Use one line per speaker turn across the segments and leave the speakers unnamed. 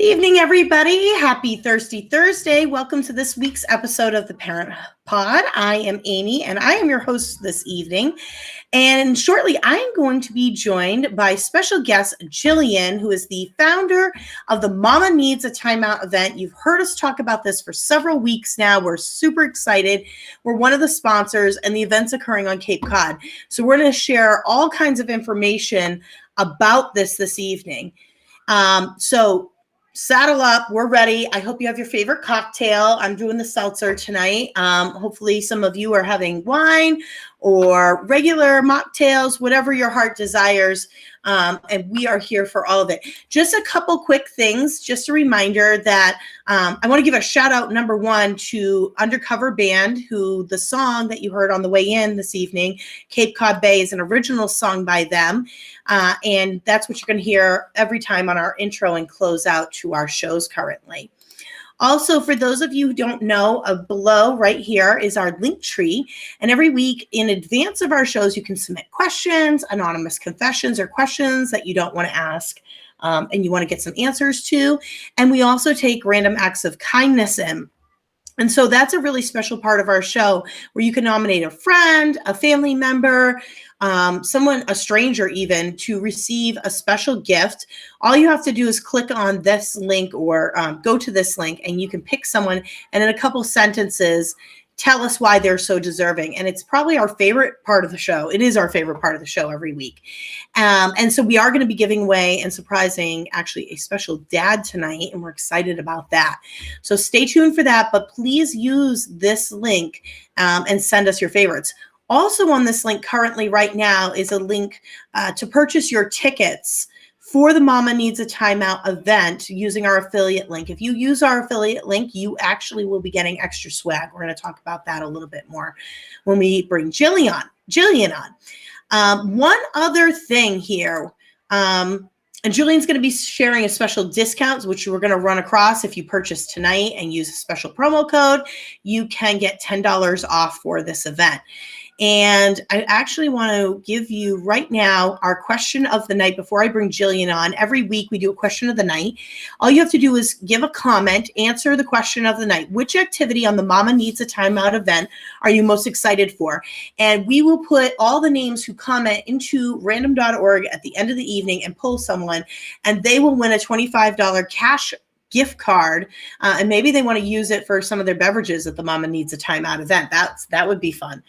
Evening, everybody. Happy Thirsty Thursday. Welcome to this week's episode of the Parent Pod. I am Amy, and I am your host this evening. And shortly, I am going to be joined by special guest Gillian, who is the founder of the Mama Needs a Timeout event. You've heard us talk about this for several weeks now. We're super excited. We're one of the sponsors, and the event's occurring on Cape Cod. So we're going to share all kinds of information about this evening. So saddle up. We're ready. I hope you have your favorite cocktail. I'm doing the seltzer tonight. Hopefully some of you are having wine or regular mocktails, whatever your heart desires. And we are here for all of it. Just a couple quick things. Just a reminder that I want to give a shout out, number one, to Undercover Band, who the song that you heard on the way in this evening, Cape Cod Bay, is an original song by them. And that's what you're going to hear every time on our intro and close out to our shows currently. Also, for those of you who don't know, below right here is our link tree. And every week in advance of our shows, you can submit questions, anonymous confessions, or questions that you don't want to ask and you want to get some answers to. And we also take random acts of kindness in. And so that's a really special part of our show where you can nominate a friend, a family member, someone, a stranger even, to receive a special gift. All you have to do is click on this link or go to this link, and you can pick someone and in a couple sentences tell us why they're so deserving. And it's probably our favorite part of the show. It is our favorite part of the show every week. And so we are going to be giving away and surprising actually a special dad tonight, and we're excited about that. So stay tuned for that, but please use this link and send us your favorites. Also on this link currently right now is a link to purchase your tickets for the Mama Needs a Timeout event using our affiliate link. If you use our affiliate link, you actually will be getting extra swag. We're going to talk about that a little bit more when we bring Gillian on. One other thing here, and Gillian's going to be sharing a special discount, which we're going to run across. If you purchase tonight and use a special promo code, you can get $10 off for this event. And I actually want to give you right now our question of the night before I bring Gillian on. Every week we do a question of the night. All you have to do is give a comment, answer the question of the night. Which activity on the Mama Needs a Timeout event are you most excited for? And we will put all the names who comment into random.org at the end of the evening and pull someone, and they will win a $25 cash gift card, and maybe they want to use it for some of their beverages at the Mama Needs a Timeout event. That would be fun.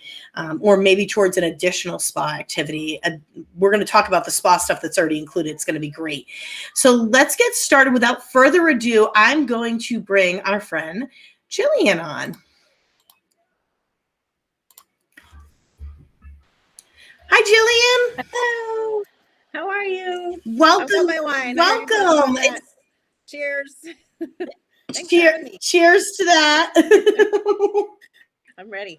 Or maybe towards an additional spa activity. We're going to talk about the spa stuff that's already included. It's going to be great. So let's get started. Without further ado, I'm going to bring our friend Gillian on. Hi, Gillian.
Hello. How are you?
Welcome.
My wine.
Welcome.
Cheers.
Cheers to that.
I'm ready.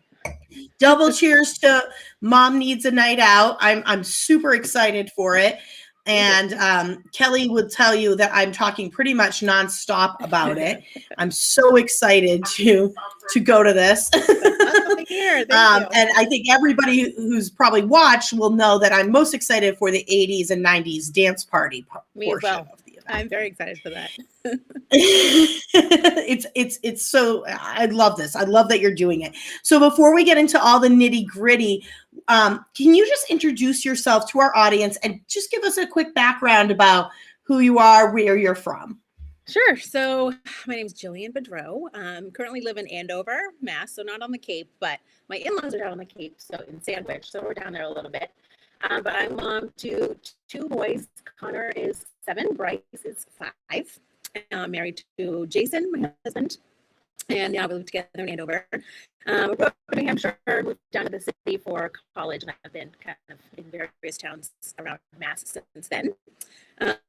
Double cheers to Mom Needs a Night Out. I'm super excited for it. And Kelly would tell you that I'm talking pretty much nonstop about it. I'm so excited to go to this. And I think everybody who's probably watched will know that I'm most excited for the 80s and 90s dance party portion of the event.
I'm very excited for that.
It's so, I love this. I love that you're doing it. So before we get into all the nitty gritty, can you just introduce yourself to our audience and just give us a quick background about who you are, where you're from?
Sure. So my name is Gillian Baudreau. Currently live in Andover, Mass. So not on the Cape, but my in-laws are down on the Cape, so in Sandwich. So we're down there a little bit. But I'm mom to two boys. Connor is 7, Bryce is 5. I'm married to Jason, my husband, and now we live together in Andover. We grew up in New Hampshire, moved down to the city for college, and I've been kind of in various towns around Mass since then.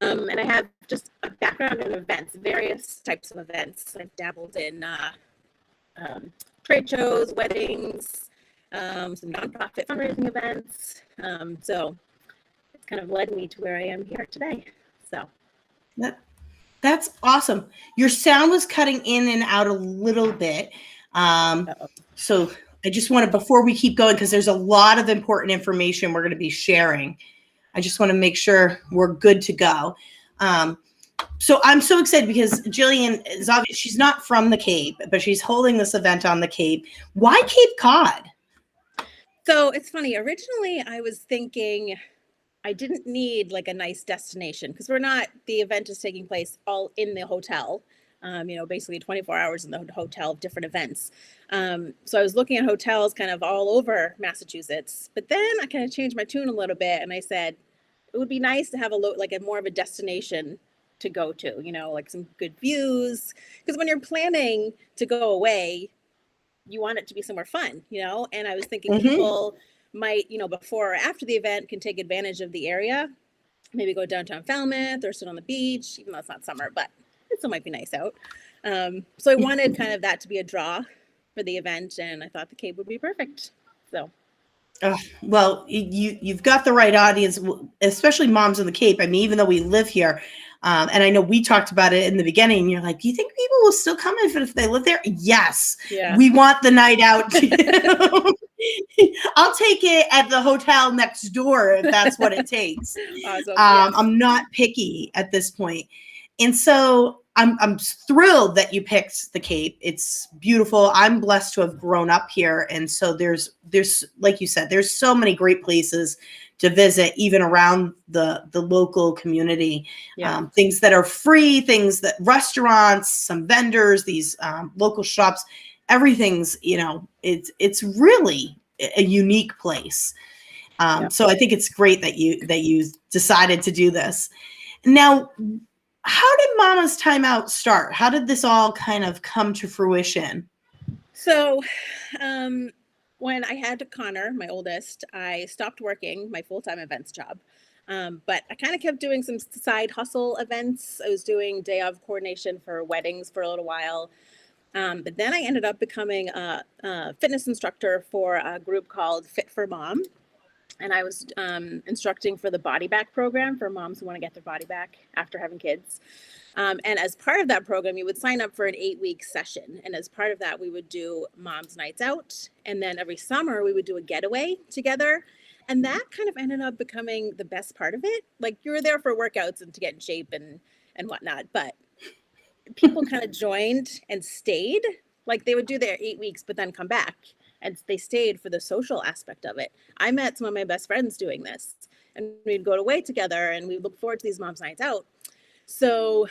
And I have just a background in events, various types of events. I've dabbled in trade shows, weddings, some nonprofit fundraising events. So it's kind of led me to where I am here today. So
that's awesome. Your sound was cutting in and out a little bit. So I just want to, before we keep going, because there's a lot of important information we're going to be sharing, I just want to make sure we're good to go. So I'm so excited because Gillian is obvious she's not from the Cape, but she's holding this event on the Cape. Why Cape Cod?
So it's funny. Originally, I was thinking I didn't need like a nice destination because the event is taking place all in the hotel, basically 24 hours in the hotel of different events. So I was looking at hotels kind of all over Massachusetts, but then I kind of changed my tune a little bit and I said, it would be nice to have a more of a destination to go to, like some good views. Because when you're planning to go away, you want it to be somewhere fun, and I was thinking people might, before or after the event can take advantage of the area, maybe go downtown Falmouth or sit on the beach, even though it's not summer, but it still might be nice out. So I wanted kind of that to be a draw for the event, and I thought the Cape would be perfect. So.
Well, you've got the right audience, especially moms in the Cape. I mean, even though we live here, and I know we talked about it in the beginning, you're like, do you think people will still come if they live there? Yes.
Yeah.
We want the night out. I'll take it at the hotel next door if that's what it takes.
Awesome. Yeah.
I'm not picky at this point. And so I'm thrilled that you picked the Cape. It's beautiful. I'm blessed to have grown up here. And so there's, like you said, there's so many great places to visit, even around the local community.
Yeah.
Things that are free, restaurants, some vendors, these local shops, everything's, it's really a unique place. So I think it's great that you decided to do this. Now, how did Mama's Timeout start? How did this all kind of come to fruition?
So, when I had Connor, my oldest, I stopped working my full-time events job. But I kind of kept doing some side hustle events. I was doing day of coordination for weddings for a little while. But then I ended up becoming a fitness instructor for a group called Fit for Mom. And I was instructing for the body back program for moms who want to get their body back after having kids. And as part of that program, you would sign up for an 8-week session. And as part of that, we would do mom's nights out. And then every summer we would do a getaway together. And that kind of ended up becoming the best part of it. Like, you were there for workouts and to get in shape and whatnot. But people kind of joined and stayed. Like, they would do their 8 weeks, but then come back. And they stayed for the social aspect of it. I met some of my best friends doing this. And we'd go away together and we'd look forward to these mom's nights out. So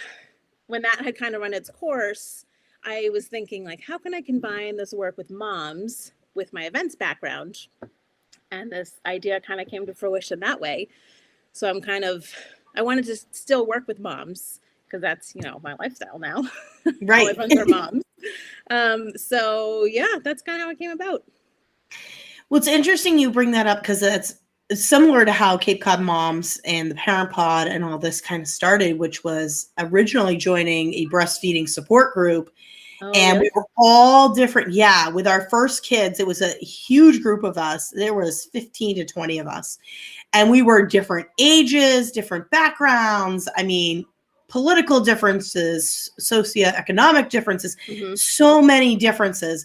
when that had kind of run its course, I was thinking, like, how can I combine this work with moms with my events background? And this idea kind of came to fruition that way. So I wanted to still work with moms because that's, my lifestyle now.
Right.
All my friends are moms. So yeah, that's kind of how it came about.
Well, it's interesting you bring that up because that's similar to how Cape Cod Moms and the Parent Pod and all this kind of started, which was originally joining a breastfeeding support group. And we were all different. Yeah. With our first kids, it was a huge group of us. There was 15 to 20 of us. And we were different ages, different backgrounds. I mean, political differences, socioeconomic differences, so many differences.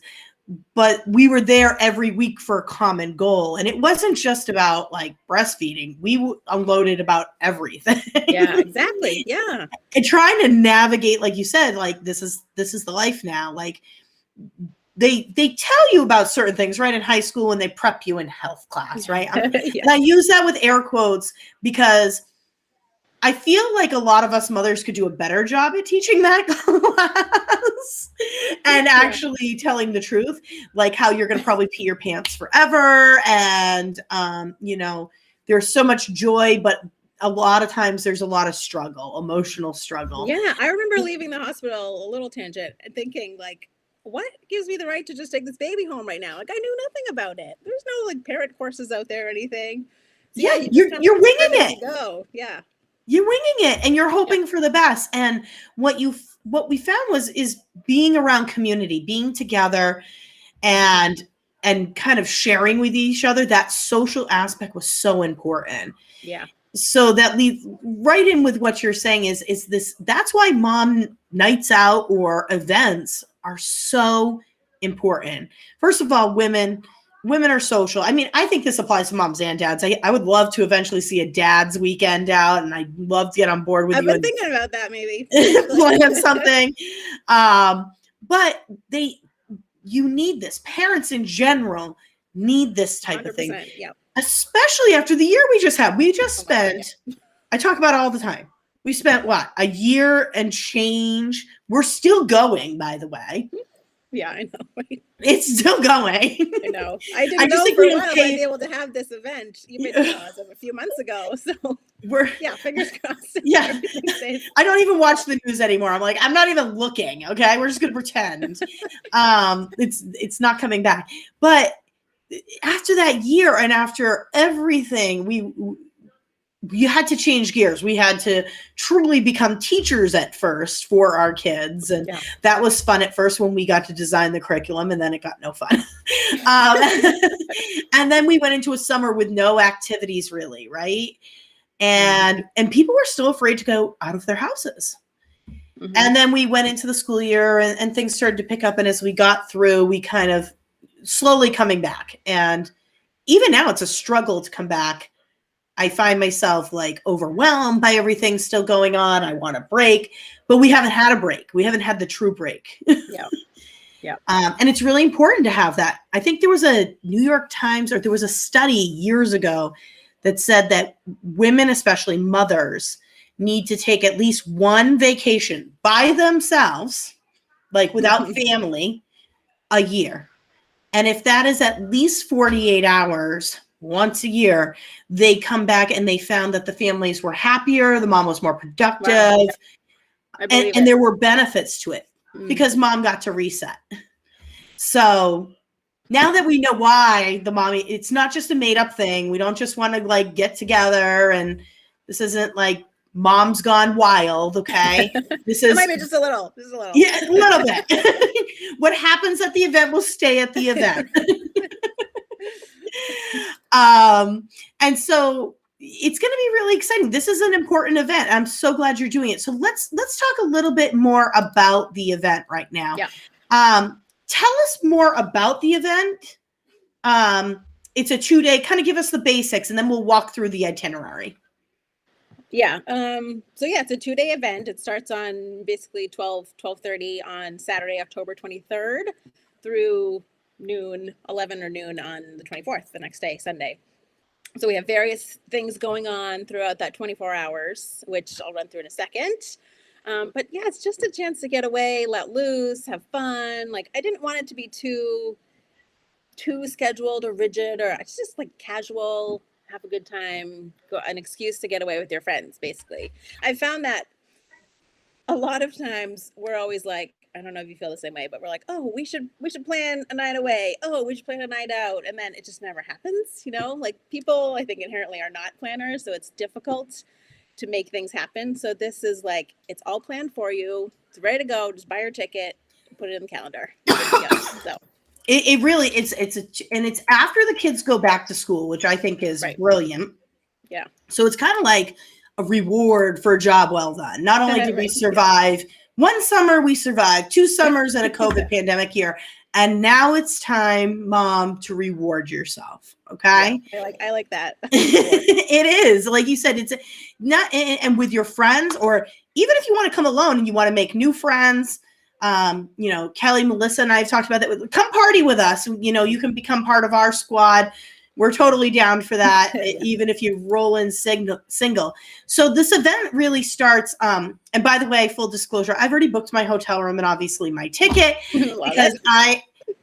But we were there every week for a common goal. And it wasn't just about like breastfeeding. We unloaded about everything.
Yeah, exactly. Yeah.
And trying to navigate, like you said, like this is the life now. Like they tell you about certain things, right? In high school when they prep you in health class, right?
Yeah.
And I use that with air quotes because I feel like a lot of us mothers could do a better job at teaching that class and actually telling the truth, like how you're going to probably pee your pants forever. And, there's so much joy, but a lot of times there's a lot of struggle, emotional struggle.
Yeah. I remember leaving the hospital, a little tangent, and thinking like, what gives me the right to just take this baby home right now? Like, I knew nothing about it. There's no like parent courses out there or anything. So,
yeah, you're winging it.
Go. Yeah.
You're winging it and you're hoping for the best. And what we found is being around community, being together and kind of sharing with each other. That social aspect was so important.
Yeah.
So that leads right in with what you're saying is that's why mom nights out or events are so important. First of all, women, women are social. I mean, I think this applies to moms and dads. I would love to eventually see a dad's weekend out, and I'd love to get on board with
I've
you.
been thinking about that maybe.
Plan something. But you need this. Parents in general need this type of thing.
Yeah.
Especially after the year we just had. We just spent, I talk about it all the time. We spent what? A year and change. We're still going, by the way.
Yeah, I know. Right?
It's still going.
I know. I didn't know for a while I'd be able to have this event even as of a few months ago. So fingers crossed.
Yeah. I don't even watch the news anymore. I'm like, I'm not even looking. Okay. We're just gonna pretend. It's not coming back. But after that year and after everything, you had to change gears. We had to truly become teachers at first for our kids. And that was fun at first when we got to design the curriculum, and then it got no fun. And then we went into a summer with no activities really, right? And people were still afraid to go out of their houses. Mm-hmm. And then we went into the school year and things started to pick up. And as we got through, we kind of slowly coming back. And even now it's a struggle to come back. I find myself like overwhelmed by everything still going on. I want a break, but we haven't had a break. We haven't had the true break. Yeah. And it's really important to have that. I think there was a New York Times, or there was a study years ago that said that women, especially mothers, need to take at least one vacation by themselves, like without family, a year. And if that is at least 48 hours once a year, they come back and they found that the families were happier, the mom was more productive, and there were benefits to it because mom got to reset. So now that we know why the mommy, it's not just a made up thing. We don't just want to like get together, and this isn't like mom's gone wild. Okay. This is
maybe just a little.
Yeah, a little bit. What happens at the event will stay at the event. And so it's going to be really exciting. This is an important event. I'm so glad you're doing it. So let's talk a little bit more about the event right now. Yeah. Tell us more about the event. It's a 2-day, kind of give us the basics, and then we'll walk through the itinerary.
Yeah. It's a 2-day event. It starts on basically 12:30 on Saturday, October 23rd through noon, 11 or noon on the 24th, the next day, Sunday. So we have various things going on throughout that 24 hours, which I'll run through in a second. But yeah, it's just a chance to get away, let loose, have fun. Like, I didn't want it to be too scheduled or rigid, or it's just like casual, have a good time, an excuse to get away with your friends, basically. I found that a lot of times we're always like, I don't know if you feel the same way, but we're like, oh, we should plan a night away. Oh, we should plan a night out. And then it just never happens, like people, I think inherently are not planners. So it's difficult to make things happen. So this is like, it's all planned for you. It's ready to go. Just buy your ticket, put it in the calendar. So
it really, and it's after the kids go back to school, which I think is brilliant.
Yeah.
So it's kind of like a reward for a job well done. Not only did we survive one summer, we survived 2 summers and a COVID pandemic year. And now it's time, Mom, to reward yourself. Okay.
Yeah, I like that.
It is. Like you said, it's not, and with your friends, or even if you want to come alone and you want to make new friends, Kelly, Melissa, and I have talked about that. Come party with us. You can become part of our squad. We're totally down for that, even if you roll in single. So this event really starts, and by the way, full disclosure, I've already booked my hotel room and obviously my ticket because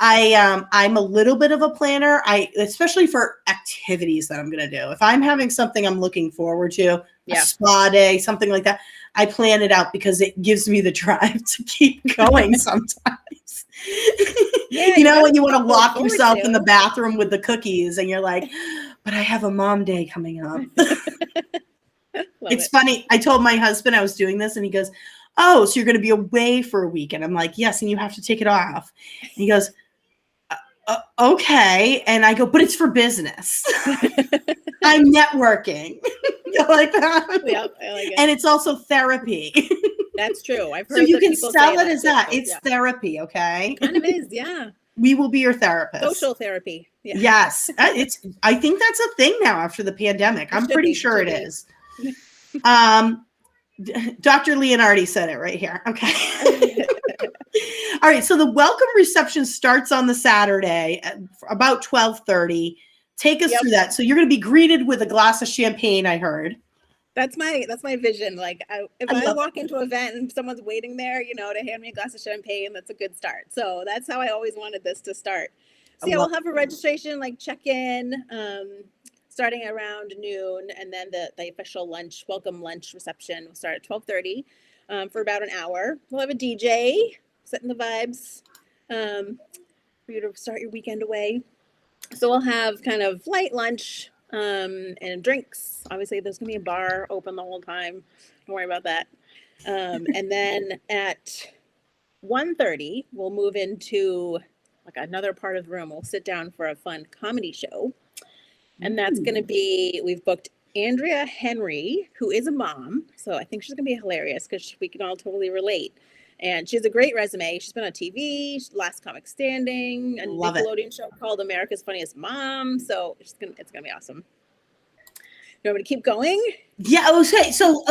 I'm a little bit of a planner. Especially for activities that I'm going to do. If I'm having something I'm looking forward to, a spa day, something like that, I plan it out because it gives me the drive to keep going sometimes. Yeah, when you want to lock yourself in the bathroom with the cookies and you're like, but I have a mom day coming up. It's funny. I told my husband I was doing this and he goes, oh, so you're going to be away for a week. And I'm like, yes. And you have to take it off. And he goes, okay. And I go, but it's for business. I'm networking. You like that?
Yeah, I like it.
And it's also therapy.
That's true. I've heard
so you can sell it as that. It's therapy, okay?
Kind of is, yeah.
We will be your therapist.
Social therapy. Yeah.
Yes. I think that's a thing now after the pandemic. I'm pretty sure it is. Dr. Leonardi said it right here. Okay. All right. So the welcome reception starts on the Saturday at about 12:30. Take us through that. So you're going to be greeted with a glass of champagne, I heard.
That's my vision. Like if I walk into an event and someone's waiting there, to hand me a glass of champagne, that's a good start. So that's how I always wanted this to start. So yeah, we'll have a registration, like check-in, starting around noon, and then the official welcome lunch reception will start at 12:30 for about an hour. We'll have a DJ setting the vibes for you to start your weekend away. So we'll have kind of light lunch and drinks. Obviously, there's going to be a bar open the whole time. Don't worry about that. And then at 1:30, we'll move into like another part of the room. We'll sit down for a fun comedy show. And that's going to be, we've booked Andrea Henry, who is a mom. So I think she's going to be hilarious because we can all totally relate. And she has a great resume. She's been on TV, Last Comic Standing, a Nickelodeon show called America's Funniest Mom. So it's gonna be awesome. You want me to keep going?
Yeah. Okay. So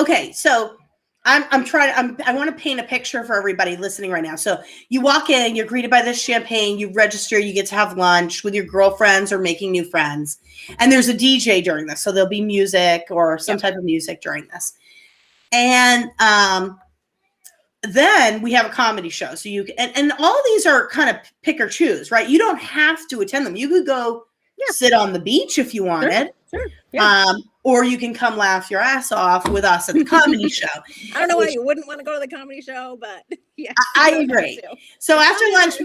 I want to paint a picture for everybody listening right now. So you walk in, you're greeted by this champagne, you register, you get to have lunch with your girlfriends or making new friends. And there's a DJ during this. So there'll be music or some type of music during this. And then we have a comedy show. So and all of these are kind of pick or choose, right? You don't have to attend them. You could go sit on the beach if you wanted.
Sure. Yeah.
Or you can come laugh your ass off with us at the comedy show.
I don't know why you wouldn't want to go to the comedy show, but yeah.
I agree. So after lunch,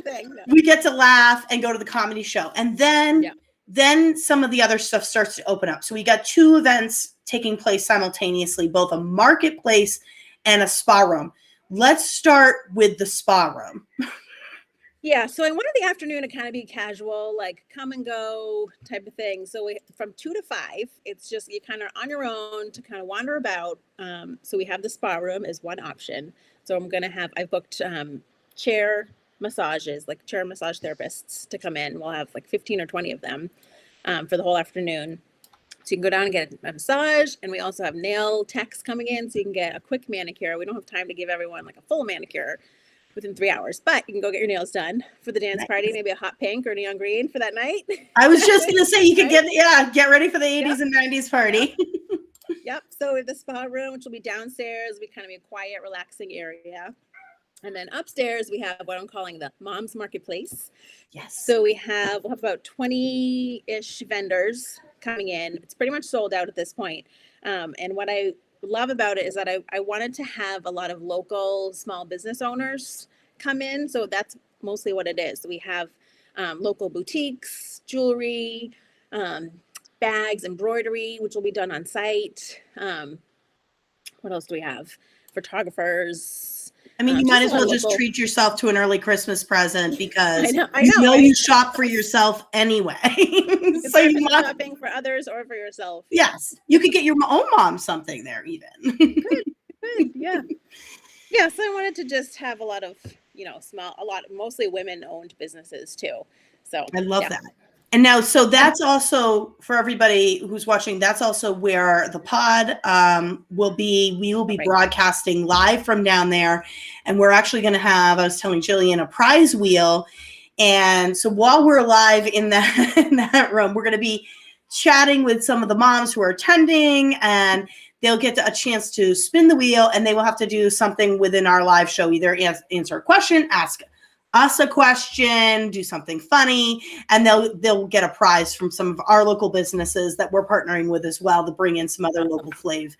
we get to laugh and go to the comedy show. And then some of the other stuff starts to open up. So we got 2 events taking place simultaneously, both a marketplace and a spa room. Let's start with the spa room.
Yeah, so I wanted the afternoon to kind of be casual, like come and go type of thing. So from 2 to 5, it's just you kind of on your own to kind of wander about. So we have the spa room as one option. So I've booked chair massages, like chair massage therapists to come in. We'll have like 15 or 20 of them for the whole afternoon. So you can go down and get a massage. And we also have nail techs coming in. So you can get a quick manicure. We don't have time to give everyone like a full manicure within 3 hours, but you can go get your nails done for the dance party, maybe a hot pink or neon green for that night.
I was just going to say, you could get ready for the 80s and 90s party.
Yep. So we have the spa room, which will be downstairs. We kind of be a quiet, relaxing area. And then upstairs, we have what I'm calling the Mom's Marketplace.
Yes.
So we'll have about 20-ish vendors coming in. It's pretty much sold out at this point. And what I love about it is that I wanted to have a lot of local small business owners come in. So that's mostly what it is. We have local boutiques, jewelry, bags, embroidery, which will be done on site. What else do we have? Photographers.
I mean, you might as well just treat yourself to an early Christmas present because
I know
you shop for yourself anyway.
So you're shopping for others or for yourself.
Yes. You could get your own mom something there even.
Good. Yeah. Yeah. So I wanted to just have a lot of, mostly women-owned businesses too. So
I love that. And now, so that's also for everybody who's watching, that's also where the pod will be. We will be broadcasting live from down there. And we're actually going to have, I was telling Gillian, a prize wheel. And so while we're live in that room, we're going to be chatting with some of the moms who are attending, and they'll get a chance to spin the wheel, and they will have to do something within our live show, either answer a question, ask us a question, do something funny, and they'll get a prize from some of our local businesses that we're partnering with as well to bring in some other local flav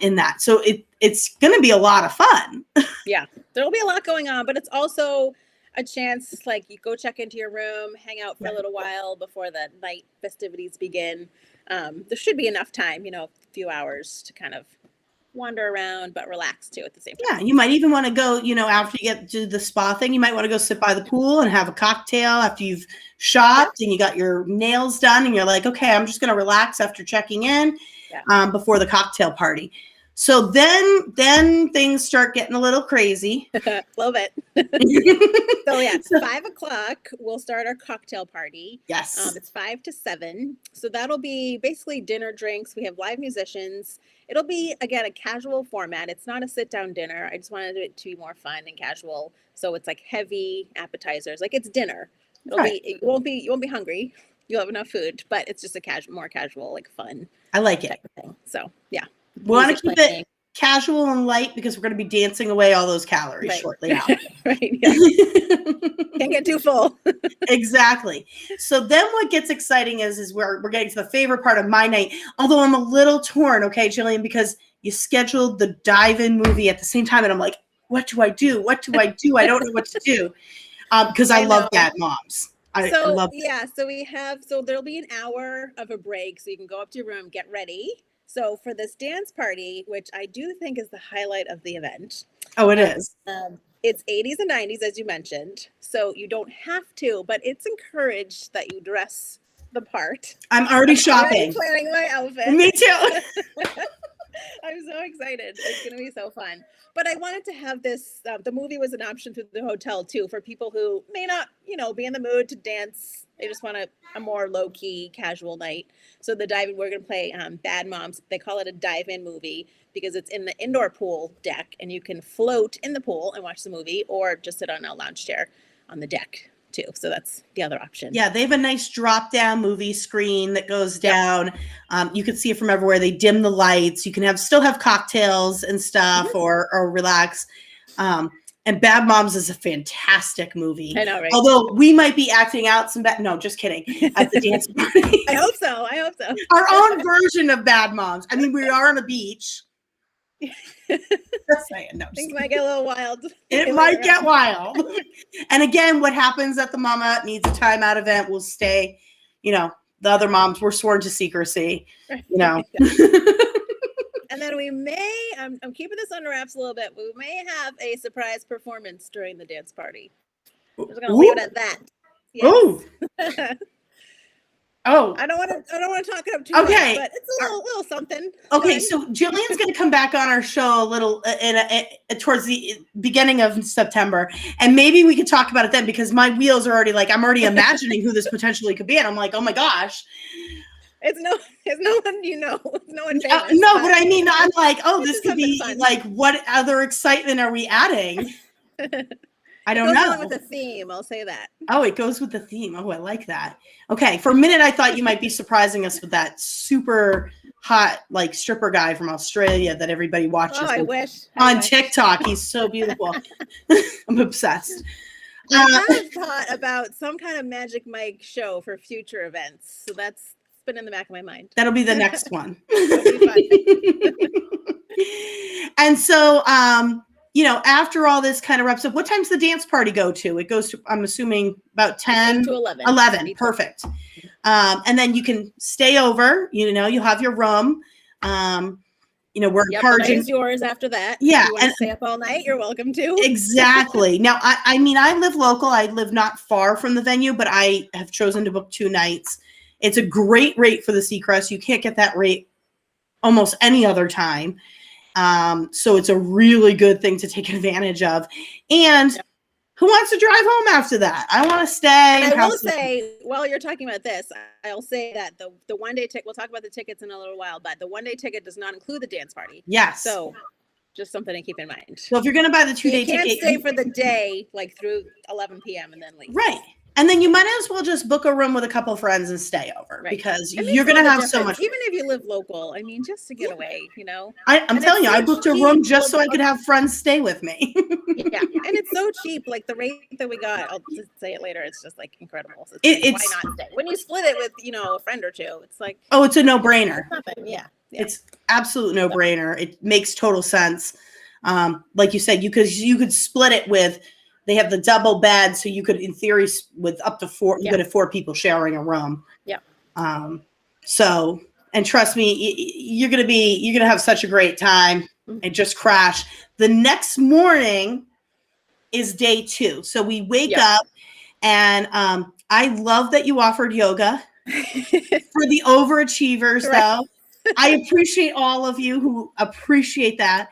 in that. So it's going to be a lot of fun.
Yeah, there'll be a lot going on, but it's also a chance, like you go check into your room, hang out for a little while before the night festivities begin. There should be enough time, a few hours to kind of wander around, but relax too at the same time.
Yeah, you might even want to go, after you get to the spa thing, you might want to go sit by the pool and have a cocktail after you've shopped and you got your nails done and you're like, okay, I'm just going to relax after checking in before the cocktail party. So then things start getting a little crazy.
Love it. So yeah, it's 5 o'clock. We'll start our cocktail party.
Yes.
It's 5 to 7. So that'll be basically dinner, drinks. We have live musicians. It'll be, again, a casual format. It's not a sit-down dinner. I just wanted it to be more fun and casual. So it's like heavy appetizers, like it's dinner. You won't be hungry. You'll have enough food, but it's just a more casual, like fun.
I like it.
Thing. So yeah.
We want to keep it casual and light because we're going to be dancing away all those calories shortly out.
Right. Yeah. Can't get too full.
Exactly. So then what gets exciting is we're getting to the favorite part of my night. Although I'm a little torn, okay, Gillian, because you scheduled the dive-in movie at the same time, and I'm like, what do I do? What do I do? I don't know what to do. Because I love Bad Moms. I love it.
Yeah, so there'll be an hour of a break, so you can go up to your room, get ready. So for this dance party, which I do think is the highlight of the event.
Oh, it is.
It's 80s and 90s, as you mentioned. So you don't have to, but it's encouraged that you dress the part.
I'm already shopping.
Planning my outfit.
Me too.
I'm so excited. It's going to be so fun. But I wanted to have this, the movie was an option through the hotel too, for people who may not, be in the mood to dance. They just want a more low-key, casual night. So we're going to play Bad Moms. They call it a dive-in movie because it's in the indoor pool deck, and you can float in the pool and watch the movie, or just sit on a lounge chair on the deck too. So that's the other option.
Yeah, they have a nice drop-down movie screen that goes down. You can see it from everywhere. They dim the lights. You can still have cocktails and stuff, or relax. And Bad Moms is a fantastic movie.
I know, right?
Although we might be acting out some no, just kidding. At the dance party.
I hope so.
Our own version of Bad Moms. I mean, we are on a beach. Just saying, no.
Things might get a little wild.
It might get wild. And again, what happens at the Mama Needs a Timeout event will stay, the other moms were sworn to secrecy,
And then we may, I'm keeping this under wraps a little bit, but we may have a surprise performance during the dance party. I'm just going to leave it at that. Yes.
Oh,
I don't want to talk it up too much, but it's a little something.
Okay, so Jillian's going to come back on our show a little towards the beginning of September, and maybe we could talk about it then, because my wheels are already I'm already imagining who this potentially could be, and I'm like, oh my gosh.
It's no one It's no one famous.
No, but I mean, I'm like, oh, this could be fun. What other excitement are we adding? I don't know.
It goes with the theme, I'll say that.
Oh, it goes with the theme. Oh, I like that. Okay, for a minute, I thought you might be surprising us with that super hot, stripper guy from Australia that everybody watches.
Oh, I wish.
On TikTok. He's so beautiful. I'm obsessed.
I have thought about some kind of Magic Mike show for future events. So that's been in the back of my mind.
That'll be the next one.
That'll be fun.
And so, after all this kind of wraps up, what time's the dance party go to? It goes to, I'm assuming, about 10
to 11.
11. Perfect. And then you can stay over, you'll have your room. We're encouraging.
It's yours after that.
Yeah.
If you want to stay up all night, you're welcome to.
Exactly. Now, I live local. I live not far from the venue, but I have chosen to book 2 nights. It's a great rate for the Seacrest. You can't get that rate almost any other time. So it's a really good thing to take advantage of. And who wants to drive home after that? I want to stay.
And I will say, while you're talking about this, I'll say that the one-day ticket, we'll talk about the tickets in a little while, but the one-day ticket does not include the dance party.
Yes.
So just something to keep in mind.
So if you're going to buy the 2-day ticket,
you can't stay for the day, through 11 p.m. and then leave.
Right. And then you might as well just book a room with a couple friends and stay over, because you're going to have so much.
Even if you live local, just to get away,
I'm telling you, I booked a room just so I could have friends stay with me.
Yeah. And it's so cheap. The rate that we got, I'll just say it later, it's just incredible. So it's why not stay? When you split it with, a friend or two, it's
oh, it's a no-brainer.
Nothing. Yeah.
It's absolute no-brainer. It makes total sense. Like you said, you could split it with. They have the double bed, so you could, in theory, with up to 4, you could have 4 people sharing a room.
Yeah.
So, and trust me, you're gonna have such a great time and just crash. The next morning is day 2, so we wake up, and I love that you offered yoga for the overachievers, though. I appreciate all of you who appreciate that.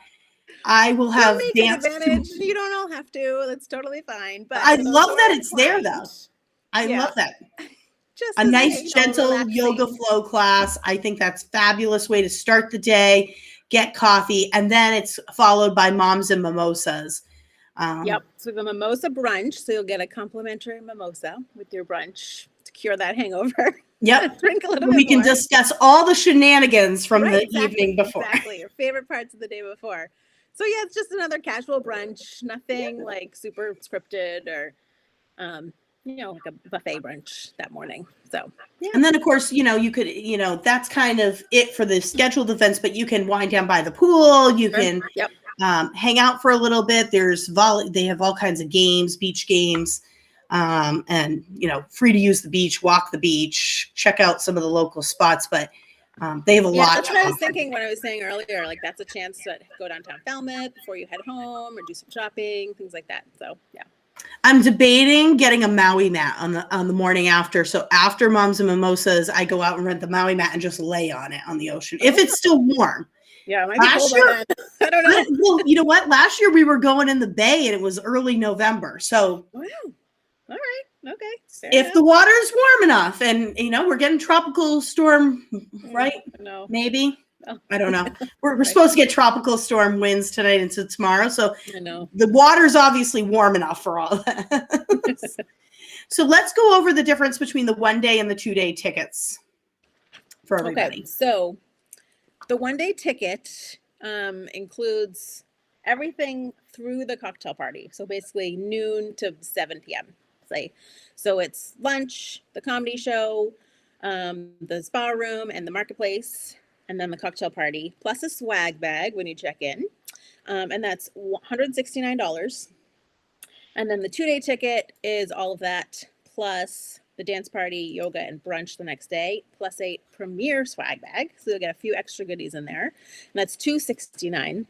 I will have
Don't take advantage. You don't all have to. That's totally fine. But
I love that it's there, though. I
yeah.
love that.
Just
A nice, gentle
relaxing
yoga flow class. I think that's a fabulous way to start the day, get coffee, and then it's followed by moms and mimosas.
Yep. So we have a mimosa brunch. So you'll get a complimentary mimosa with your brunch to cure that hangover.
Yep.
Drink a little bit
We can
more.
Discuss all the shenanigans from the evening before.
Exactly. Your favorite parts of the day before. So yeah, it's just another casual brunch. Nothing like super scripted or, like a buffet brunch that morning. So yeah.
And then of course, you could, that's kind of it for the scheduled events, but you can wind down by the pool. You can hang out for a little bit. There's they have all kinds of games, beach games, and, free to use the beach, walk the beach, check out some of the local spots, but they have a lot.
That's what I was thinking when I was saying earlier, like that's a chance to go downtown Falmouth before you head home or do some shopping, things like that. So yeah.
I'm debating getting a Maui mat on the morning after. So after Moms and Mimosas, I go out and rent the Maui mat and just lay on it on the ocean if it's still warm.
Yeah, it might be cold by then. I don't know.
Well, you know what? Last year we were going in the bay and it was early November. So
wow. All right. Okay.
If the water's warm enough and, we're getting tropical storm, right?
No.
Maybe. Oh. I don't know. We're supposed to get tropical storm winds tonight into tomorrow. So
I know.
The water's obviously warm enough for all that. So let's go over the difference between the 1 day and the 2 day tickets for everybody.
Okay. So the 1 day ticket includes everything through the cocktail party. So basically noon to 7 p.m. So it's lunch, the comedy show, the spa room and the marketplace, and then the cocktail party, plus a swag bag when you check in. And that's $169. And then the 2 day ticket is all of that, plus the dance party, yoga, and brunch the next day, plus a premier swag bag. So you'll get a few extra goodies in there. And that's $269.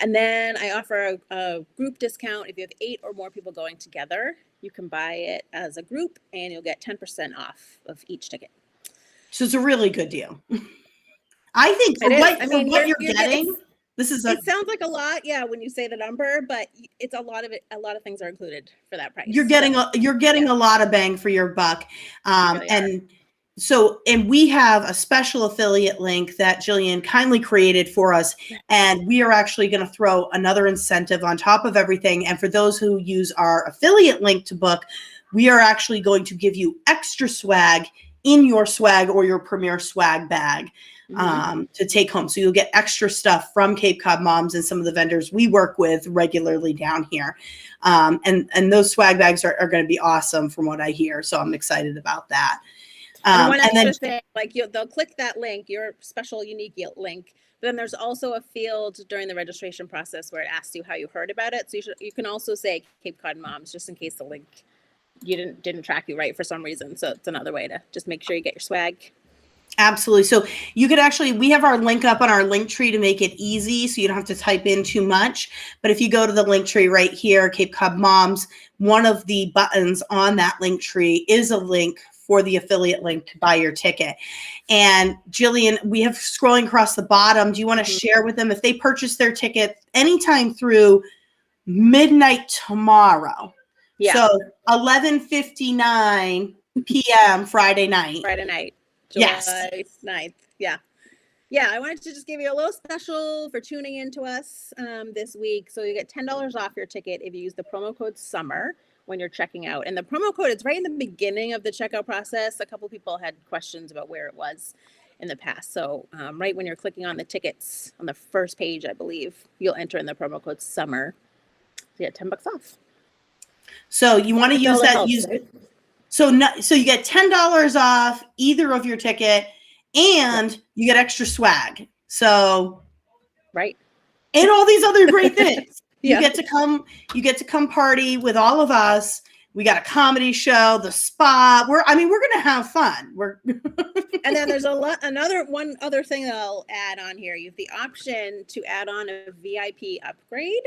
And then I offer a group discount. If you have 8 or more people going together, you can buy it as a group and you'll get 10% off of each ticket.
So it's a really good deal. I think for what you're getting, this is
it sounds like a lot, when you say the number, but it's a lot of it. A lot of things are included for that price.
You're getting a lot of bang for your buck. And we have a special affiliate link that Gillian kindly created for us. And we are actually going to throw another incentive on top of everything. And for those who use our affiliate link to book, we are actually going to give you extra swag in your swag or your premier swag bag to take home. So you'll get extra stuff from Cape Cod Moms and some of the vendors we work with regularly down here. And those swag bags are going to be awesome from what I hear. So I'm excited about that.
They'll click that link, your special unique link. But then there's also a field during the registration process where it asks you how you heard about it. So you can also say Cape Cod Moms just in case the link didn't track you right for some reason. So it's another way to just make sure you get your swag.
Absolutely. So you could we have our link up on our link tree to make it easy so you don't have to type in too much. But if you go to the link tree right here, Cape Cod Moms, one of the buttons on that link tree is a link for the affiliate link to buy your ticket. And Gillian, we have scrolling across the bottom. Do you want to share with them if they purchase their ticket anytime through midnight tomorrow? Yeah. So 11:59 p.m. Friday night.
July 9th. Yeah. Yeah, I wanted to just give you a little special for tuning in to us this week. So you get $10 off your ticket if you use the promo code SUMMER when you're checking out. And the promo code is right in the beginning of the checkout process. A couple people had questions about where it was in the past. So right when you're clicking on the tickets on the first page, I believe, you'll enter in the promo code SUMMER to get $10 off.
So you want to use that. So you get $10 off either of your ticket, and you get extra swag. So,
right,
and all these other great things. You get to come party with all of us. We got a comedy show, the spa. We're gonna have fun.
And then there's one other thing that I'll add on here. You have the option to add on a VIP upgrade.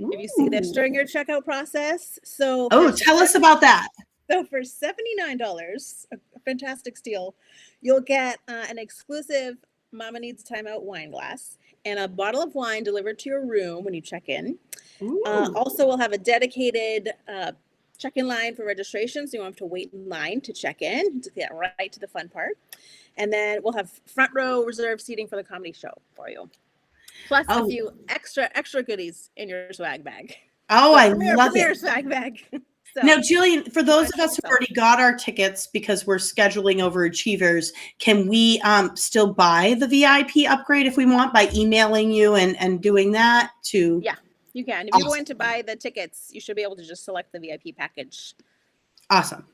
Ooh. If you see this during your checkout process. So
tell us about that.
So for $79, a fantastic steal, you'll get an exclusive Mama Needs a Timeout wine glass and a bottle of wine delivered to your room when you check in. Also, we'll have a dedicated check-in line for registration, so you won't have to wait in line to check in to get right to the fun part. And then we'll have front row reserved seating for the comedy show for you. Plus a few extra goodies in your swag bag.
Oh, so I love it.
Swag bag. So,
now, Gillian, for those of us who already got our tickets because we're scheduling overachievers, can we still buy the VIP upgrade if we want by emailing you and doing that too?
Yeah, you can. If you go in to buy the tickets, you should be able to just select the VIP package.
Awesome.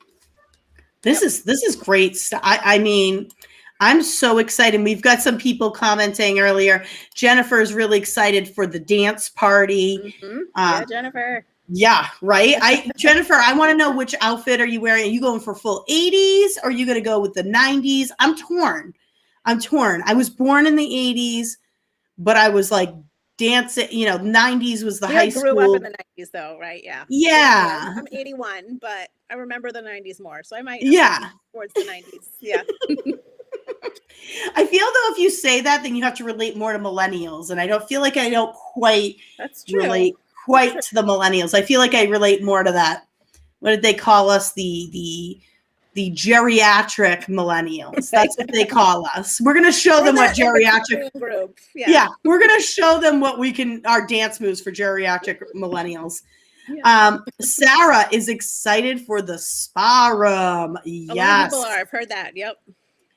This is great stuff. I mean, I'm so excited. We've got some people commenting earlier. Jennifer's really excited for the dance party.
Yeah, Jennifer.
Yeah, right. Jennifer, I want to know, which outfit are you wearing? Are you going for full 80s or are you going to go with the 90s? I'm torn. I was born in the 80s, but I was like dancing, 90s was the high school.
grew up in the 90s though, right? Yeah.
Yeah.
I'm 81, but I remember the 90s more. So I might towards the 90s. Yeah.
I feel though, if you say that, then you have to relate more to millennials. And I don't feel like I don't quite relate to the millennials. I feel like I relate more to that. What did they call us? The geriatric millennials. That's what they call us. We're going to show them what geriatric
group.
Yeah, we're going to show them what our dance moves for geriatric millennials. Yeah. Sarah is excited for the spa room. Yes.
A lot of people are. I've heard that. Yep.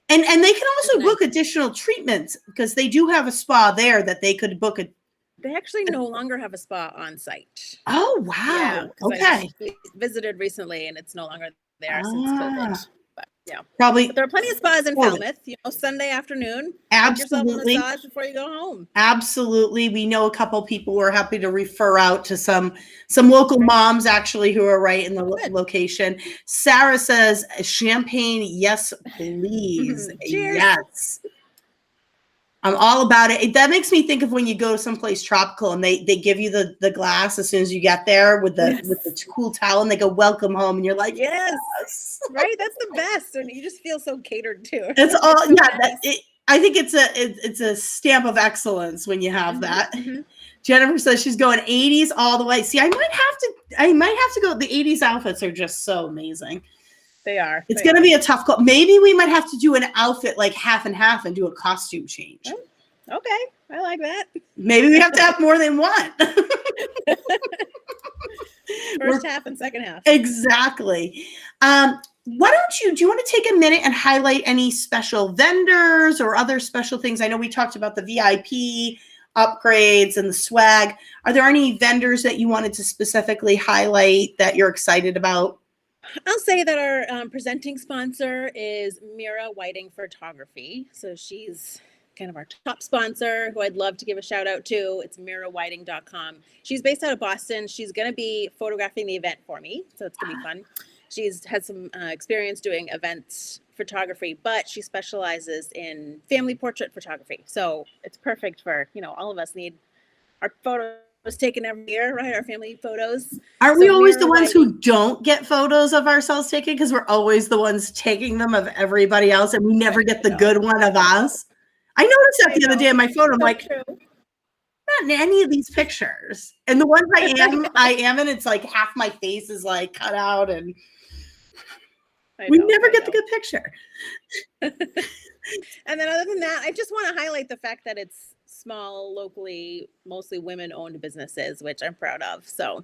And they can also book additional treatments because they do have a spa there that they could book
They actually no longer have a spa on site.
Oh, wow. Yeah, okay.
I visited recently and it's no longer there since COVID. But yeah.
Probably.
But there are plenty of spas in Falmouth, Sunday afternoon.
Absolutely.
Get yourself a massage before you go home.
Absolutely. We know a couple people we're happy to refer out to some local moms actually who are right in the location. Sarah says, champagne, yes, please.
Cheers.
Yes. I'm all about it. That makes me think of when you go to someplace tropical and they give you the glass as soon as you get there with the cool towel and they go, welcome home. And you're like, yes.
Right. That's the best. And you just feel so catered to.
It's all, I think it's a stamp of excellence when you have that. Mm-hmm. Jennifer says she's going 80s all the way. See, I might have to go. The 80s outfits are just so amazing.
They are.
It's going to be a tough call. Maybe we might have to do an outfit like half and half and do a costume change.
Oh, okay. I like that.
Maybe we have to have more than one.
First half and second half.
Exactly. Do you want to take a minute and highlight any special vendors or other special things? I know we talked about the VIP upgrades and the swag. Are there any vendors that you wanted to specifically highlight that you're excited about?
I'll say that our presenting sponsor is Mira Whiting Photography. So she's kind of our top sponsor who I'd love to give a shout out to. It's mirawhiting.com. She's based out of Boston. She's going to be photographing the event for me. So it's going to be fun. She's had some experience doing events photography, but she specializes in family portrait photography. So it's perfect for, all of us need our photos taken every year, right? Our family photos.
Aren't we always the ones who don't get photos of ourselves taken because we're always the ones taking them of everybody else and we never get the good one of us? I noticed that the other day in my phone. I'm like, not in any of these pictures. And the ones I am in, it's like half my face is like cut out and we never get the good picture.
And then other than that, I just want to highlight the fact that it's small, locally, mostly women-owned businesses, which I'm proud of. So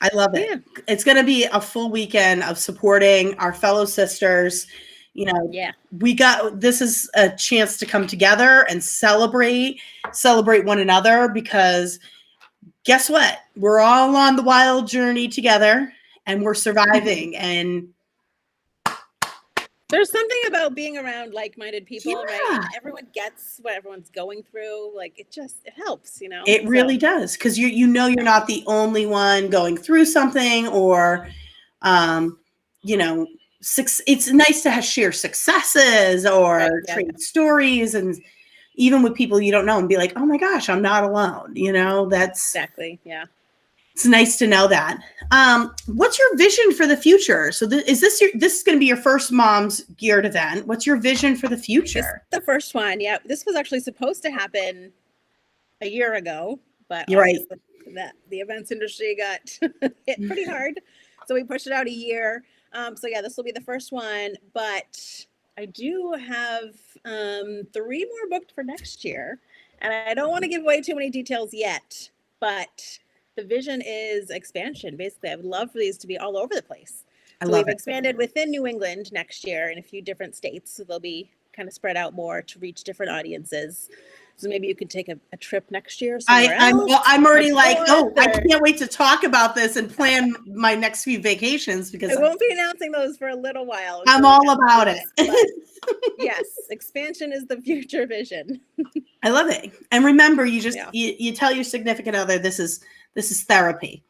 I love it. Yeah. It's going to be a full weekend of supporting our fellow sisters. This is a chance to come together and celebrate one another because guess what? We're all on the wild journey together and we're surviving. And
there's something about being around like-minded people, right? Everyone gets what everyone's going through. Like it helps,
It really does because you're not the only one going through something, or it's nice to share successes or trade stories, and even with people you don't know, and be like, oh my gosh, I'm not alone. That's
exactly, yeah.
It's nice to know that. What's your vision for the future? So this is going to be your first Mom's Geared event. What's your vision for the future?
It's the first one. Yeah, this was actually supposed to happen a year ago, but
You're right.
obviously the events industry got hit pretty hard, so we pushed it out a year. So yeah, this will be the first one, but I do have 3 more booked for next year, and I don't want to give away too many details yet, but the vision is expansion. Basically, I would love for these to be all over the place.
I
So
love
we've
it.
expanded within New England next year in a few different states, so they'll be kind of spread out more to reach different audiences. So maybe you could take a trip next year somewhere else.
I'm already like,
north,
I
or-
can't wait to talk about this and plan my next few vacations because
I won't be announcing those for a little while.
I'm
until we
all
get
about
through
it.
this, but yes, expansion is the future vision.
I love it. And remember, you just
Yeah.
you tell your significant other this is therapy.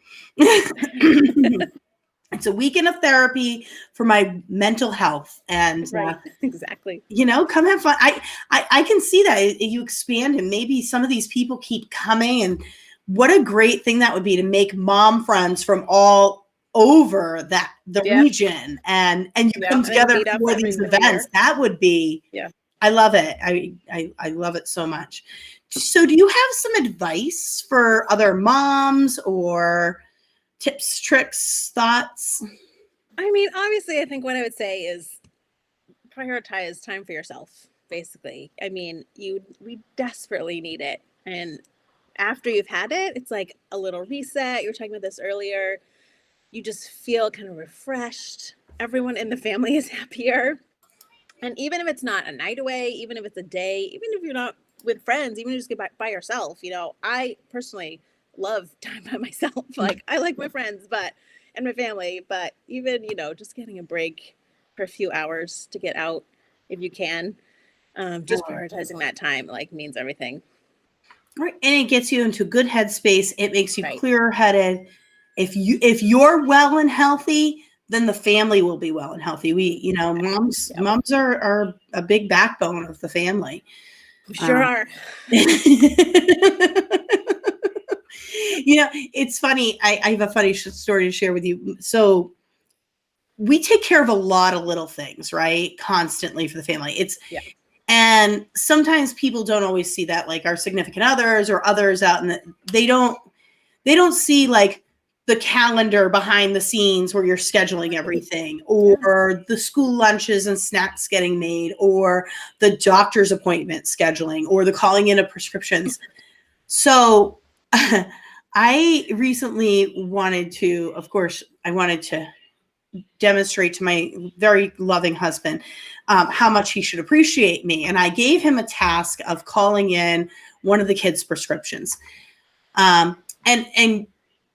It's a weekend of therapy for my mental health, and
Right, exactly.
come have fun. I can see that you expand, and maybe some of these people keep coming, and what a great thing that would be to make mom friends from all over the
Yeah.
region, and you
Yeah,
come
and then
together
meet up
for
every
these
year.
events. That would be,
Yeah.
I love it. I love it so much. So do you have some advice for other moms, or tips, tricks, thoughts?
I mean, obviously, I think what I would say is prioritize time for yourself, basically. I mean, we desperately need it. And after you've had it, it's like a little reset. You were talking about this earlier. You just feel kind of refreshed. Everyone in the family is happier. And even if it's not a night away, even if it's a day, even if you're not with friends, even if you just get by yourself, I personally love time by myself. Like, I like my friends, and my family, but even, just getting a break for a few hours to get out if you can, just prioritizing that time, like, means everything.
Right. And it gets you into a good headspace. It makes you
Right.
clearer headed. If you're well and healthy, then the family will be well and healthy. Moms
Yep.
moms are a big backbone of the family.
We sure are.
It's funny. I have a funny story to share with you. So we take care of a lot of little things, right? Constantly for the family. And sometimes people don't always see that, like our significant others or others out in they don't see like the calendar behind the scenes where you're scheduling everything, or the school lunches and snacks getting made, or the doctor's appointment scheduling, or the calling in of prescriptions. So I recently wanted to demonstrate to my very loving husband how much he should appreciate me. And I gave him a task of calling in one of the kids' prescriptions. And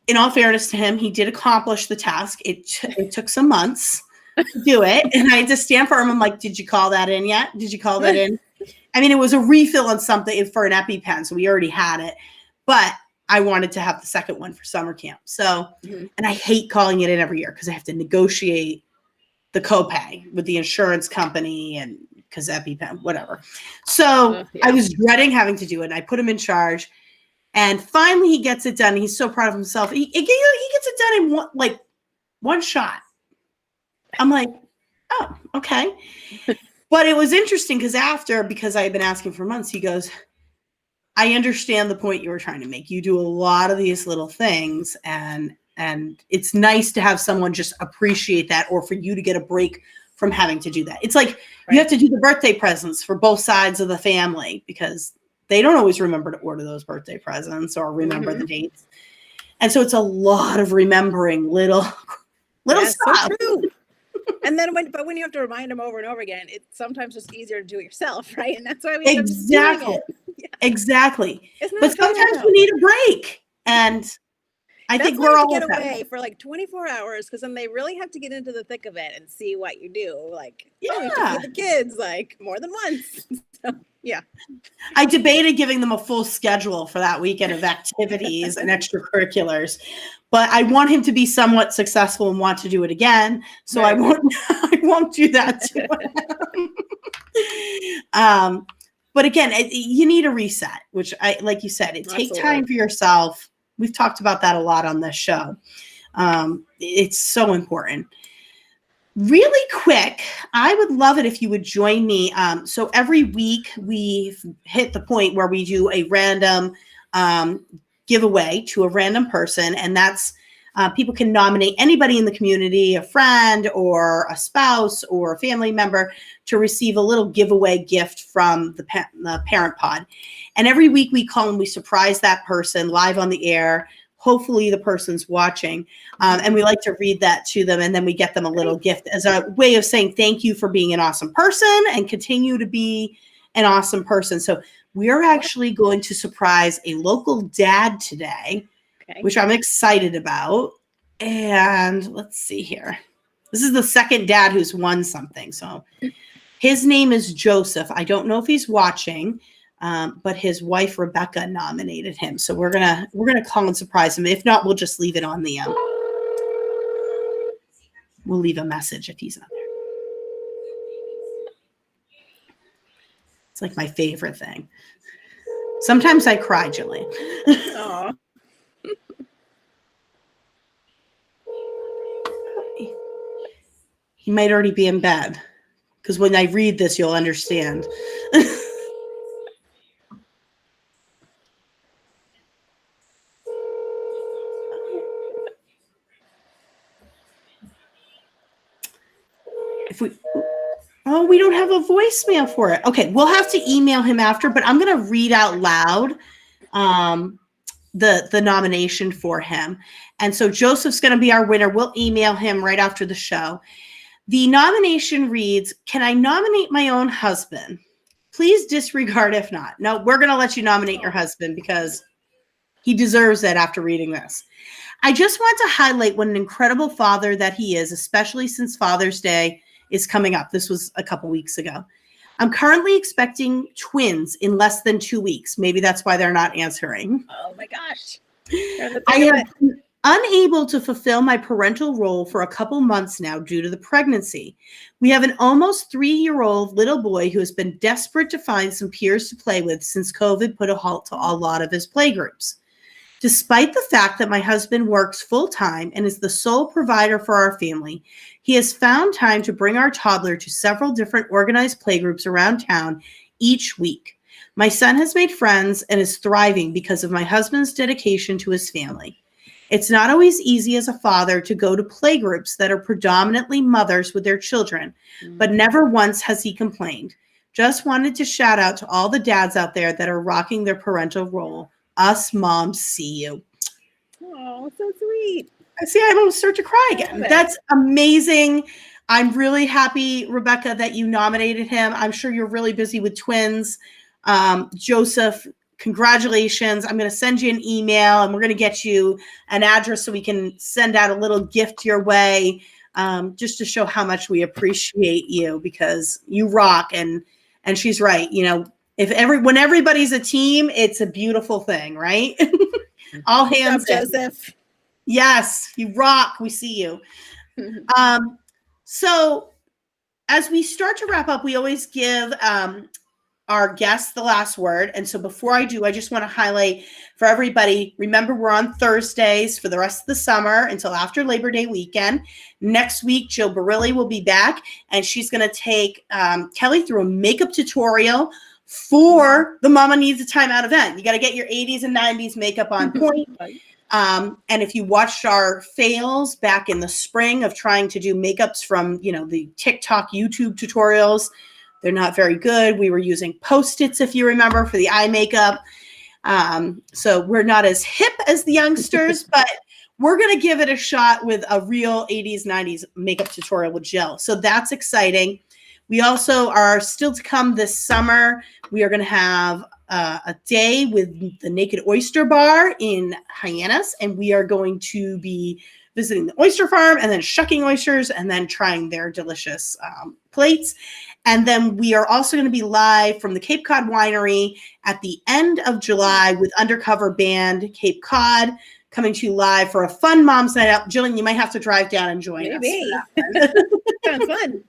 in all fairness to him, he did accomplish the task. It took some months to do it. And I had to stand for him. I'm like, did you call that in yet? Did you call that in? I mean, it was a refill on something for an EpiPen, so we already had it. But I wanted to have the second one for summer camp. So, and I hate calling it in every year because I have to negotiate the copay with the insurance company, and because EpiPen, whatever. So I was dreading having to do it. And I put him in charge, and finally he gets it done. He's so proud of himself. He gets it done in one shot. I'm like, oh, okay. But it was interesting because I had been asking for months, he goes, I understand the point you were trying to make. You do a lot of these little things, and it's nice to have someone just appreciate that, or for you to get a break from having to do that. It's like you have to do the birthday presents for both sides of the family because they don't always remember to order those birthday presents or remember the dates. And so it's a lot of remembering little stuff.
So true. And then when you have to remind them over and over again, it's sometimes just easier to do it yourself, right? And that's why we end up just doing it. Yeah.
Exactly. But sometimes we need a break. And I think we're all
get away for like 24 hours, because then they really have to get into the thick of it and see what you do. Like, you have to feed the kids like more than once. So, yeah.
I debated giving them a full schedule for that weekend of activities and extracurriculars, but I want him to be somewhat successful and want to do it again. So I won't do that to him. But again, you need a reset, which like you said, take time for yourself. We've talked about that a lot on this show. It's so important. Really quick, I would love it if you would join me. So every week we've hit the point where we do a random giveaway to a random person, and that's people can nominate anybody in the community, a friend or a spouse or a family member, to receive a little giveaway gift from the Parent Pod. And every week we call and we surprise that person live on the air. Hopefully the person's watching, and we like to read that to them, and then we get them a little gift as a way of saying thank you for being an awesome person and continue to be an awesome person. So we're actually going to surprise a local dad today, which I'm excited about. And let's see here. This is the second dad who's won something. So his name is Joseph. I don't know if he's watching. But his wife Rebecca nominated him, so we're gonna call and surprise him. If not, we'll just leave it on the. We'll leave a message if he's not there. It's like my favorite thing. Sometimes I cry, Jillian.
Aww.
He might already be in bed, because when I read this, you'll understand. We don't have a voicemail for it. Okay, we'll have to email him after, but I'm going to read out loud the nomination for him. And so Joseph's going to be our winner. We'll email him right after the show. The nomination reads, "Can I nominate my own husband? Please disregard if not." No, we're going to let you nominate your husband because he deserves it after reading this. "I just want to highlight what an incredible father that he is, especially since Father's Day is coming up." This was a couple weeks ago. "I'm currently expecting twins in less than 2 weeks." Maybe that's why they're not answering.
Oh my gosh.
"I have been unable to fulfill my parental role for a couple months now due to the pregnancy. We have an almost 3-year-old little boy who has been desperate to find some peers to play with since COVID put a halt to a lot of his playgroups. Despite the fact that my husband works full-time and is the sole provider for our family, he has found time to bring our toddler to several different organized playgroups around town each week. My son has made friends and is thriving because of my husband's dedication to his family. It's not always easy as a father to go to playgroups that are predominantly mothers with their children, but never once has he complained. Just wanted to shout out to all the dads out there that are rocking their parental role. Us moms see you."
Oh, so sweet.
I see. I almost start to cry again. That's amazing. I'm really happy, Rebecca, that you nominated him. I'm sure you're really busy with twins. Joseph, congratulations. I'm going to send you an email, and we're going to get you an address so we can send out a little gift your way, just to show how much we appreciate you, because you rock. And she's right. You know, when everybody's a team, it's a beautiful thing, right? All hands
up, Joseph.
Yes, you rock. We see you. So as we start to wrap up, we always give our guests the last word. And so before I do, I just want to highlight for everybody, remember, we're on Thursdays for the rest of the summer until after Labor Day weekend. Next week, Jill Barilli will be back, and she's going to take Kelly through a makeup tutorial for the Mama Needs a Timeout event. You got to get your 80s and 90s makeup on point. And if you watched our fails back in the spring of trying to do makeups from, the TikTok, YouTube tutorials, they're not very good. We were using Post-its, if you remember, for the eye makeup. So we're not as hip as the youngsters, but we're going to give it a shot with a real 80s, 90s makeup tutorial with Jill. So that's exciting. We also are still to come this summer. We are going to have a day with the Naked Oyster Bar in Hyannis, and we are going to be visiting the oyster farm and then shucking oysters and then trying their delicious plates. And then we are also going to be live from the Cape Cod Winery at the end of July with Undercover Band Cape Cod coming to you live for a fun Mom's Night Out. Jillian, you might have to drive down and join us.
Sounds fun.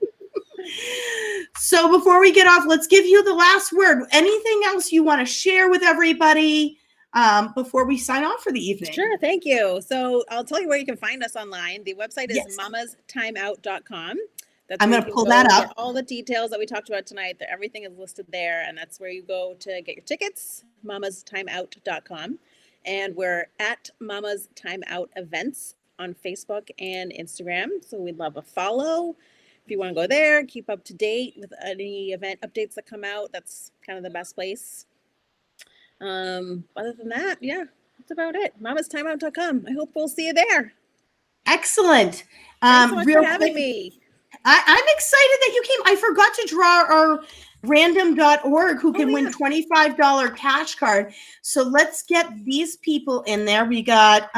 So before we get off, let's give you the last word. Anything else you want to share with everybody? before we sign off for the evening?
Sure, thank you. So I'll tell you where you can find us online. The website is
Yes.
mamastimeout.com. That's
I'm
where
going to
you can
pull
go
that
and
up.
get all the details that we talked about tonight. Everything is listed there, and that's where you go to get your tickets, mamastimeout.com. And we're at Mama's Timeout Events on Facebook and Instagram. So we'd love a follow. If you want to go there, keep up to date with any event updates that come out, that's kind of the best place. Other than that, yeah, that's about it. Mamastimeout.com. I hope we'll see you there.
Excellent.
Thanks so much
Real
for having
quick,
me.
I'm excited that you came. I forgot to draw our random.org who can win $25 cash card. So let's get these people in there. We got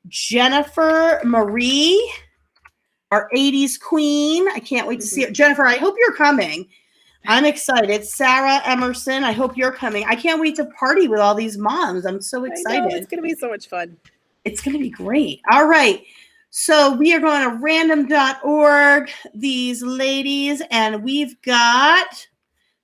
Jennifer Marie, our 80s queen. I can't wait to see it. Jennifer, I hope you're coming. I'm excited. Sarah Emerson, I hope you're coming. I can't wait to party with all these moms. I'm so excited.
I know, it's going to be so much fun.
It's going to be great. All right. So we are going to random.org, these ladies, and we've got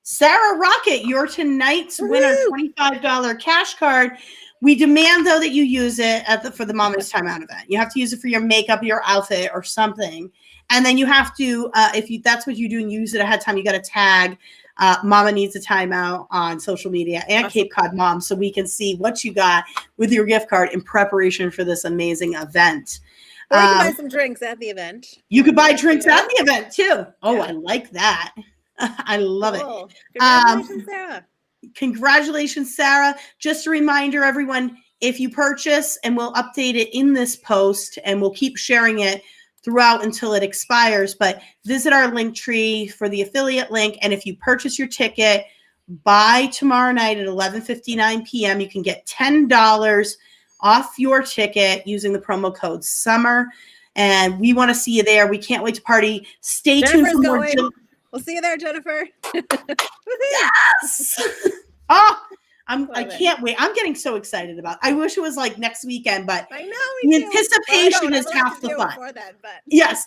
Sarah Rocket, you're tonight's winner, $25 cash card. We demand, though, that you use it for the Mama's Timeout event. You have to use it for your makeup, your outfit, or something. And then you have to, that's what you do and use it ahead of time, you got to tag Mama Needs a Timeout on social media and Cape Cod Moms so we can see what you got with your gift card in preparation for this amazing event.
Or you can buy some drinks at the event.
You could buy drinks at the event, too. Oh, yeah. I like that. I love it.
Congratulations, Sarah.
Congratulations, Sarah. Just a reminder, everyone, if you purchase, and we'll update it in this post, and we'll keep sharing it throughout until it expires, but visit our link tree for the affiliate link, and if you purchase your ticket by tomorrow night at 11:59 p.m., you can get $10 off your ticket using the promo code SUMMER, and we want to see you there. We can't wait to party. Stay tuned for more.
We'll see you there, Jennifer.
Yes. Oh, I can't wait. I'm getting so excited about it. I wish it was like next weekend, but
I know
the anticipation is half the fun. Yes.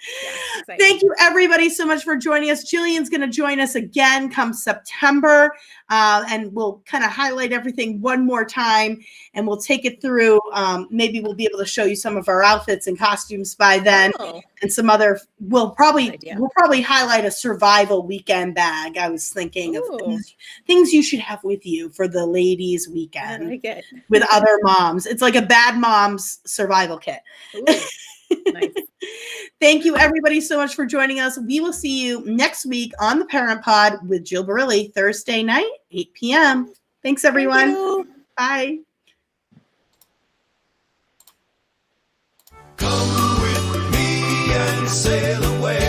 Yeah, thank you, everybody, so much for joining us. Gillian's going to join us again come September, and we'll kind of highlight everything one more time, and we'll take it through. Maybe we'll be able to show you some of our outfits and costumes by then, and some other. We'll probably highlight a survival weekend bag. I was thinking of things you should have with you for the ladies' weekend with other moms. It's like a bad mom's survival kit.
Nice.
Thank you, everybody, so much for joining us. We will see you next week on the Parent Pod with Jill Barilli, Thursday night, 8 p.m. Thanks, everyone.
Thank you.
Bye.
Come with me and sail away.